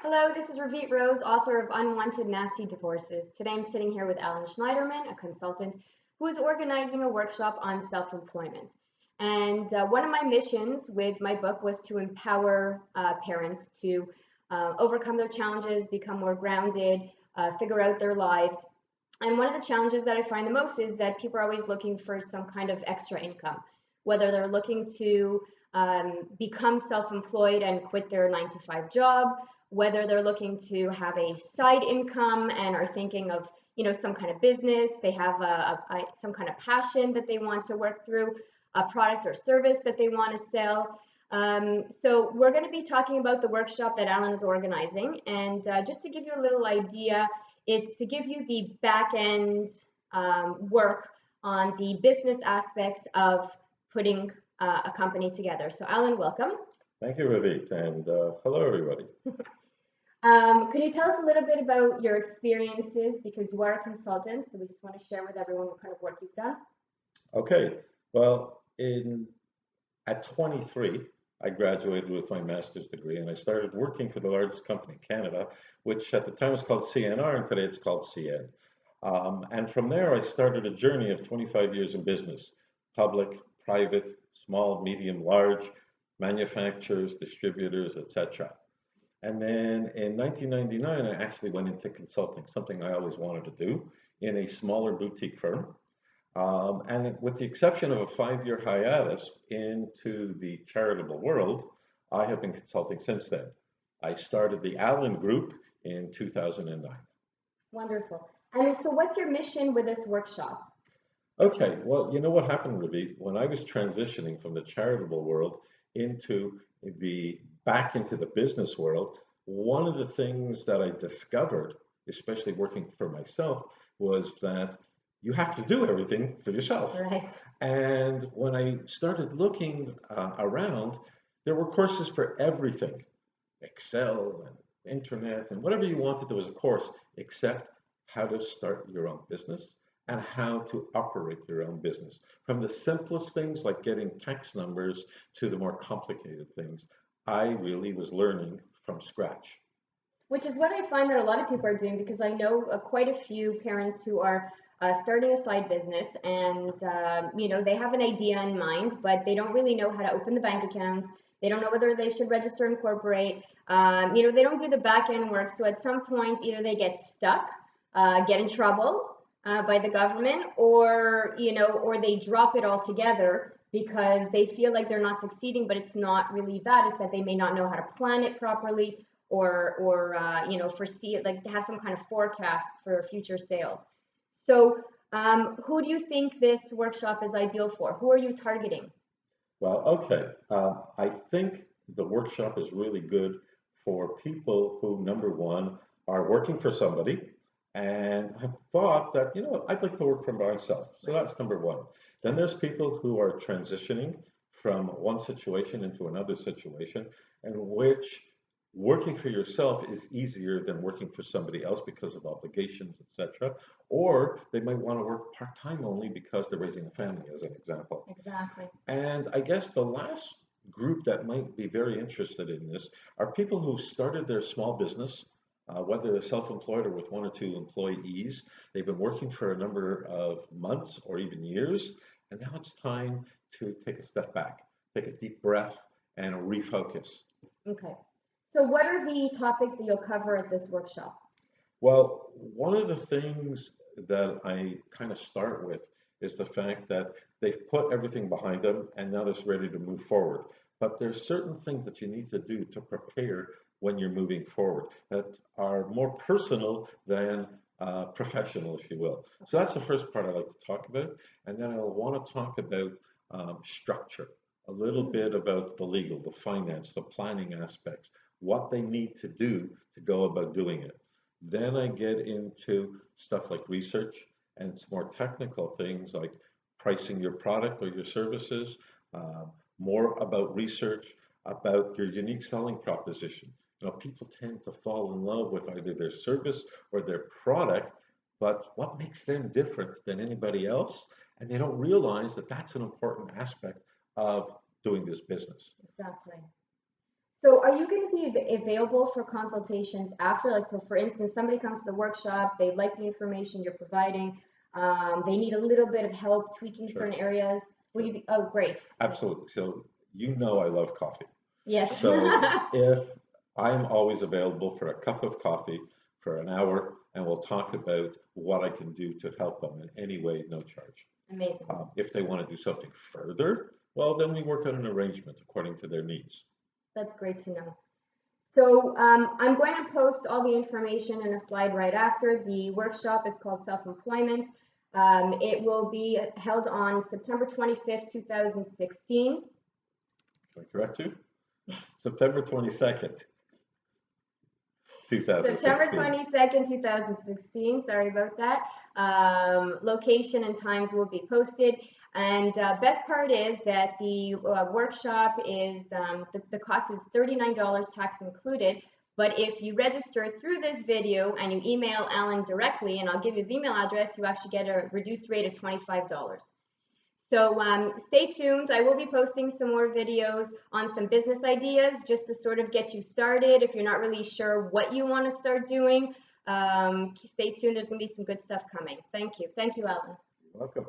Hello, this is Ravit Rose, author of Unwanted Nasty Divorces. Today I'm sitting here with Allan Schneiderman, a consultant who is organizing a workshop on self-employment. And one of my missions with my book was to empower parents to overcome their challenges, become more grounded, figure out their lives. And one of the challenges that I find the most is that people are always looking for some kind of extra income, whether they're looking to become self-employed and quit their 9-to-5 job, whether they're looking to have a side income and are thinking of some kind of business, they have some kind of passion that they want to work through, a product or service that they want to sell. So we're going to be talking about the workshop that Allan is organizing, and just to give you a little idea, it's to give you the back end work on the business aspects of putting a company together. So Allan, welcome. Thank you, Ravit, and hello, everybody. Can you tell us a little bit about your experiences, because you are a consultant, so we just want to share with everyone what kind of work you've done. Okay, well, at 23, I graduated with my master's degree, and I started working for the largest company in Canada, which at the time was called CNR, and today it's called CN. And from there, I started a journey of 25 years in business, public, private, small, medium, large, manufacturers, distributors, etc. And then in 1999, I actually went into consulting, something I always wanted to do in a smaller boutique firm. And with the exception of a 5-year hiatus into the charitable world, I have been consulting since then. I started the ALLAN Group in 2009. Wonderful. And so what's your mission with this workshop? Okay, well, you know what happened, Ravit? When I was transitioning from the charitable world back into the business world, one of the things that I discovered, especially working for myself, was that you have to do everything for yourself. Right. And when I started looking around, there were courses for everything, Excel and internet and whatever you wanted. There was a course, except how to start your own business and how to operate your own business. From the simplest things like getting tax numbers to the more complicated things, I really was learning from scratch. Which is what I find that a lot of people are doing, because I know quite a few parents who are starting a side business, and they have an idea in mind, but they don't really know how to open the bank accounts. They don't know whether they should register and incorporate. They don't do the back end work. So at some point, either they get stuck, get in trouble by the government, or they drop it altogether because they feel like they're not succeeding. But it's not really that; it's that they may not know how to plan it properly, or foresee it, like have some kind of forecast for future sales. So who do you think this workshop is ideal for? Who are you targeting? Well, okay. I think the workshop is really good for people who, number one, are working for somebody and have thought that, I'd like to work for myself. So that's number one. Then there's people who are transitioning from one situation into another situation, and which working for yourself is easier than working for somebody else because of obligations, etc. Or they might want to work part-time only because they're raising a family, as an example. Exactly. And I guess the last group that might be very interested in this are people who started their small business, whether they're self-employed or with 1 or 2 employees. They've been working for a number of months or even years, and now it's time to take a step back, take a deep breath, and refocus. Okay. So what are the topics that you'll cover at this workshop? Well, one of the things that I kind of start with is the fact that they've put everything behind them and now they're ready to move forward. But there's certain things that you need to do to prepare when you're moving forward that are more personal than professional, if you will. So that's the first part I'd like to talk about. And then I'll want to talk about structure, a little bit about the legal, the finance, the planning aspects, what they need to do to go about doing it. Then I get into stuff like research and it's more technical things like pricing your product or your services, more about research, about your unique selling proposition. People tend to fall in love with either their service or their product, but what makes them different than anybody else? And they don't realize that that's an important aspect of doing this business. Exactly. So are you going to be available for consultations after? Like, so for instance, somebody comes to the workshop, they like the information you're providing, they need a little bit of help tweaking Sure. certain areas. Will you be, oh, great. Absolutely. So you know I love coffee. Yes. So if I'm always available for a cup of coffee for an hour, and we'll talk about what I can do to help them in any way, no charge. Amazing. If they want to do something further, well, then we work on an arrangement according to their needs. That's great to know. So I'm going to post all the information in a slide right after. The workshop is called Self-Employment. It will be held on September 25th, 2016. Can I correct you? September 22nd, 2016. September 22nd, 2016. Sorry about that. Location and times will be posted. And best part is that the workshop is, the cost is $39, tax included. But if you register through this video and you email Allan directly, and I'll give you his email address, you actually get a reduced rate of $25. So stay tuned. I will be posting some more videos on some business ideas just to sort of get you started. If you're not really sure what you want to start doing, stay tuned. There's going to be some good stuff coming. Thank you. Thank you, Allan. You're welcome.